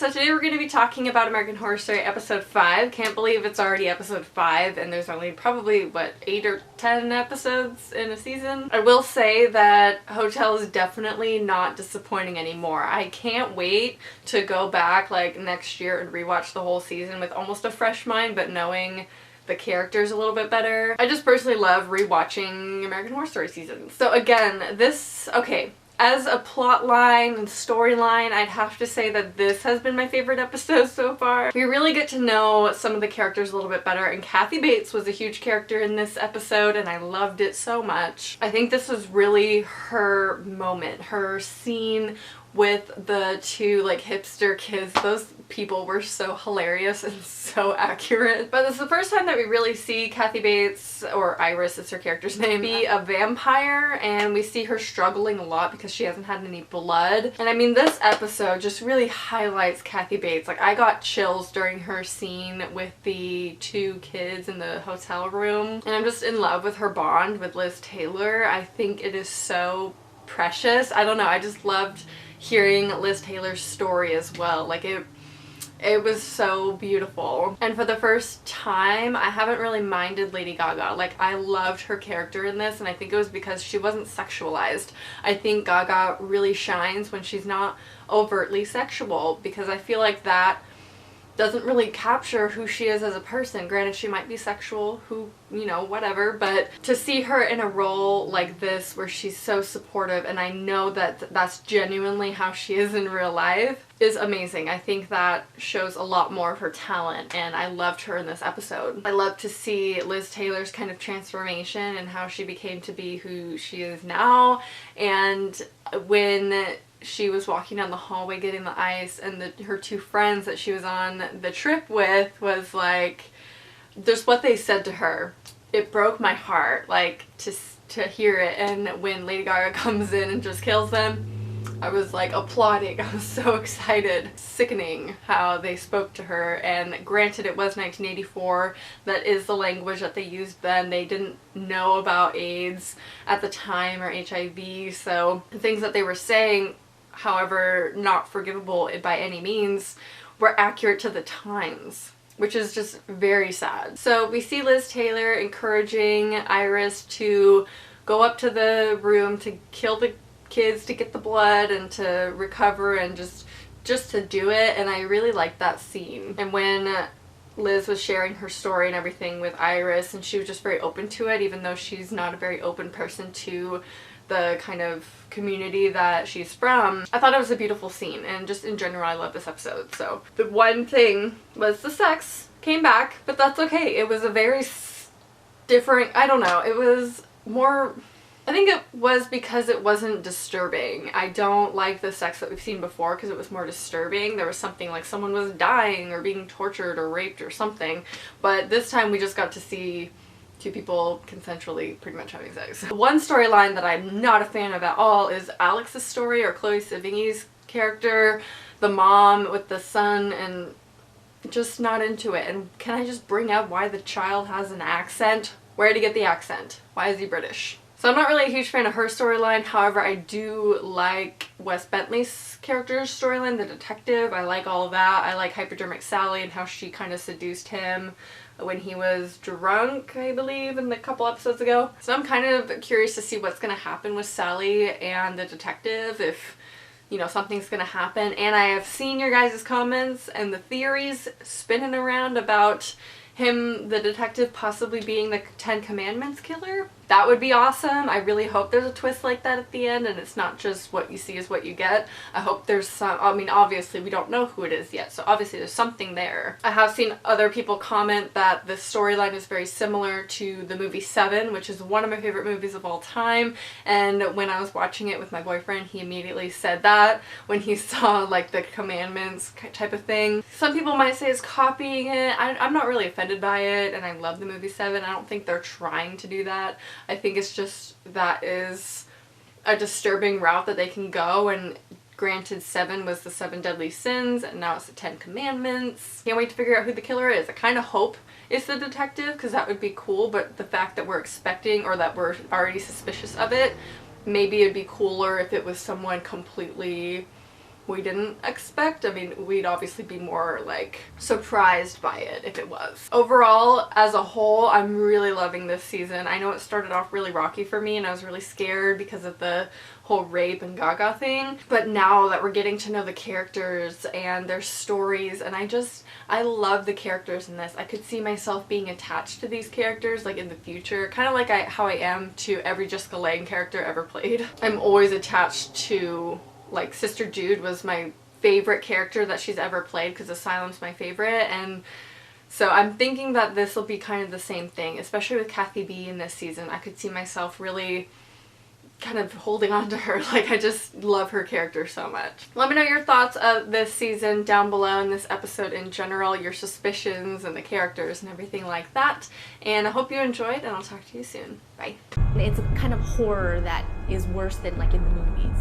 so today we're going to be talking about American Horror Story episode 5. Can't believe it's already episode 5 and there's only probably, what, 8 or 10 episodes in a season? I will say that Hotel is definitely not disappointing anymore. I can't wait to go back like next year and rewatch the whole season with almost a fresh mind, but knowing the characters a little bit better. I just personally love rewatching American Horror Story seasons. So again, as a plot line and storyline, I'd have to say that this has been my favorite episode so far. We really get to know some of the characters a little bit better, and Kathy Bates was a huge character in this episode and I loved it so much. I think this was really her moment, her scene with the two like hipster kids. Those people were so hilarious and so accurate. But this is the first time that we really see Kathy Bates, or Iris is her character's name, be a vampire, and we see her struggling a lot because she hasn't had any blood. And I mean, this episode just really highlights Kathy Bates. Like, I got chills during her scene with the two kids in the hotel room, and I'm just in love with her bond with Liz Taylor. I think it is so precious. I don't know, I just loved hearing Liz Taylor's story as well. Like, it was so beautiful. And for the first time, I haven't really minded Lady Gaga. Like, I loved her character in this, and I think it was because she wasn't sexualized. I think Gaga really shines when she's not overtly sexual, because I feel like that doesn't really capture who she is as a person. Granted, she might be sexual, who, you know, whatever, but to see her in a role like this where she's so supportive, and I know that that's genuinely how she is in real life, is amazing. I think that shows a lot more of her talent, and I loved her in this episode. I love to see Liz Taylor's kind of transformation and how she became to be who she is now. And when she was walking down the hallway getting the ice, and her two friends that she was on the trip with was like, just what they said to her, it broke my heart, like, to hear it. And when Lady Gaga comes in and just kills them, I was like applauding. I was so excited. Sickening how they spoke to her, and granted it was 1984, that is the language that they used then. They didn't know about AIDS at the time, or HIV, so the things that they were saying, however not forgivable by any means, were accurate to the times, which is just very sad. So we see Liz Taylor encouraging Iris to go up to the room to kill the kids, to get the blood and to recover, and just to do it. And I really liked that scene. And when Liz was sharing her story and everything with Iris, and she was just very open to it, even though she's not a very open person to the kind of community that she's from, I thought it was a beautiful scene. And just in general, I love this episode. So the one thing was the sex came back, but that's okay. It was a very different, I don't know, it was more, I think it was because it wasn't disturbing. I don't like the sex that we've seen before because it was more disturbing. There was something like someone was dying or being tortured or raped or something, but this time we just got to see two people consensually pretty much having sex. One storyline that I'm not a fan of at all is Alex's story, or Chloe Sevigny's character, the mom with the son, and just not into it. And can I just bring up why the child has an accent? Where did he get the accent? Why is he British? So I'm not really a huge fan of her storyline. However, I do like Wes Bentley's character's storyline, the detective. I like all of that. I like Hypodermic Sally and how she kind of seduced him when he was drunk, I believe, in the couple episodes ago. So I'm kind of curious to see what's going to happen with Sally and the detective, if, you know, something's going to happen. And I have seen your guys' comments and the theories spinning around about him, the detective, possibly being the Ten Commandments killer. That would be awesome. I really hope there's a twist like that at the end and it's not just what you see is what you get. I hope there's some, I mean, obviously we don't know who it is yet, so obviously there's something there. I have seen other people comment that the storyline is very similar to the movie Seven, which is one of my favorite movies of all time, and when I was watching it with my boyfriend, he immediately said that when he saw like the commandments type of thing. Some people might say it's copying it. I'm not really offended by it, and I love the movie Seven. I don't think they're trying to do that. I think it's just that is a disturbing route that they can go, and granted, 7 was the 7 deadly sins and now it's the 10 commandments. Can't wait to figure out who the killer is. I kind of hope it's the detective because that would be cool, but the fact that we're expecting, or that we're already suspicious of it, maybe it'd be cooler if it was someone completely we didn't expect. I mean, we'd obviously be more like surprised by it if it was. Overall, as a whole, I'm really loving this season. I know it started off really rocky for me and I was really scared because of the whole rape and Gaga thing, but now that we're getting to know the characters and their stories, and I love the characters in this. I could see myself being attached to these characters like in the future, kind of like how I am to every Jessica Lange character ever played. I'm always attached to, like, Sister Jude was my favorite character that she's ever played because Asylum's my favorite, and so I'm thinking that this will be kind of the same thing, especially with Kathy B in this season. I could see myself really kind of holding on to her. Like, I just love her character so much. Let me know your thoughts of this season down below, and this episode in general, your suspicions and the characters and everything like that. And I hope you enjoyed, and I'll talk to you soon. Bye. It's a kind of horror that is worse than like in the movies.